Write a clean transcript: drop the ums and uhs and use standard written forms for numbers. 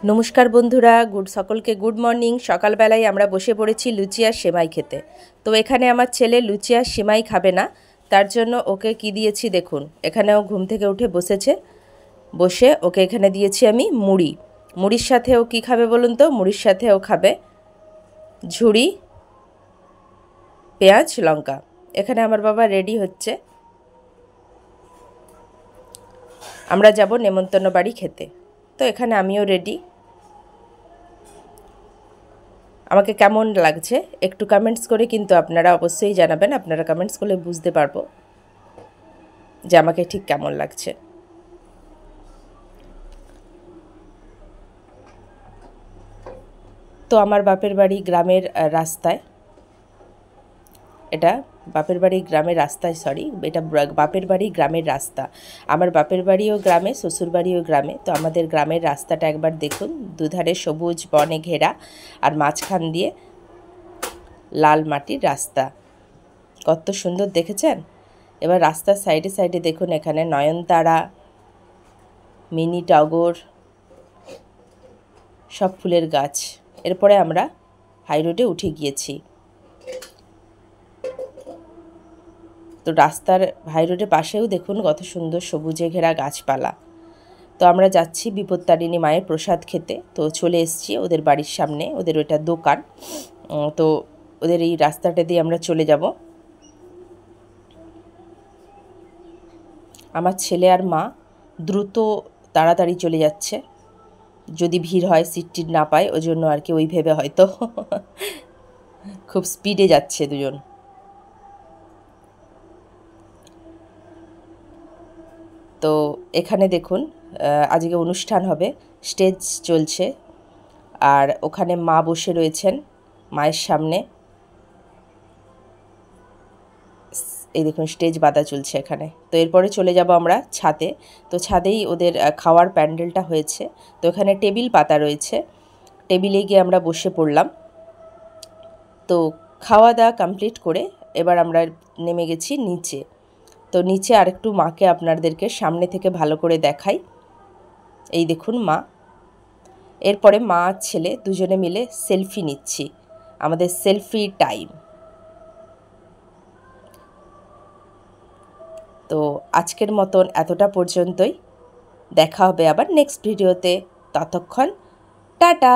নমস্কার বন্ধুরা, সকলকে গুড মর্নিং। সকালবেলায় আমরা বসে পড়েছি লুচি আর সেমাই খেতে। তো এখানে আমার ছেলে লুচি আর সেমাই খাবে না, তার জন্য ওকে কি দিয়েছি দেখুন। এখানে ও ঘুম থেকে উঠে বসেছে, বসে ওকে এখানে দিয়েছি আমি মুড়ি। মুড়ির সাথে ও কী খাবে বলুন তো? মুড়ির সাথে ও খাবে ঝুড়ি, পেঁয়াজ, লঙ্কা। এখানে আমার বাবা রেডি হচ্ছে, আমরা যাব নেমন্তন্ন বাড়ি খেতে। তো এখানে আমিও রেডি। আমাকে কেমন লাগছে একটু কমেন্টস করে কিন্তু আপনারা অবশ্যই জানাবেন। আপনারা কমেন্টস করলে বুঝতে পারবো যে আমাকে ঠিক কেমন লাগছে। তো আমার বাপের বাড়ি গ্রামের রাস্তায়, এটা বাপের বাড়ি গ্রামের রাস্তায়, এটা বাপের বাড়ি গ্রামের রাস্তা। আমার বাপের বাড়িও গ্রামে, শ্বশুর বাড়িও গ্রামে। তো আমাদের গ্রামের রাস্তাটা একবার দেখুন, দুধারে সবুজ বনে ঘেরা, আর মাঝখান দিয়ে লাল মাটির রাস্তা। কত সুন্দর দেখেছেন? এবার রাস্তার সাইডে সাইডে দেখুন, এখানে নয়নতারা, মিনি টগর, সব ফুলের গাছ। এরপরে আমরা হাই রোডে উঠে গিয়েছি। তো রাস্তার হাই রোডের পাশেও দেখুন কত সুন্দর সবুজে ঘেরা গাছপালা। তো আমরা যাচ্ছি বিপত্তারিণী মায়ের প্রসাদ খেতে। তো চলে এসেছি ওদের বাড়ির সামনে, ওদের ওটা দোকান। তো ওদের এই রাস্তাটা দিয়ে আমরা চলে যাব। আমার ছেলে আর মা দ্রুত তাড়াতাড়ি চলে যাচ্ছে, যদি ভিড় হয় সিট টিট না পায়, ওই জন্য আর কি, ওই ভেবে হয়তো খুব স্পিডে যাচ্ছে দুজন। তো এখানে দেখুন আজকে অনুষ্ঠান হবে, স্টেজ চলছে, আর ওখানে মা বসে রয়েছেন মায়ের সামনে। এই দেখুন স্টেজ বাঁধা চলছে এখানে। তো এরপরে চলে যাব আমরা ছাদে। তো ছাদেই ওদের খাওয়ার প্যান্ডেলটা হয়েছে। তো এখানে টেবিল পাতা রয়েছে, টেবিলে গিয়ে আমরা বসে পড়লাম। তো খাওয়া দাওয়া কমপ্লিট করে এবার আমরা নেমে গেছি নিচে। তো নিচে আরেকটু মাকে আপনাদেরকে সামনে থেকে ভালো করে দেখাই। এই দেখুন মা। এরপরে মা আর ছেলে দুজনে মিলে সেলফি নিচ্ছি, আমাদের সেলফি টাইম। তো আজকের মতন এতটা পর্যন্তই, দেখা হবে আবার নেক্সট ভিডিওতে। ততক্ষণ টাটা।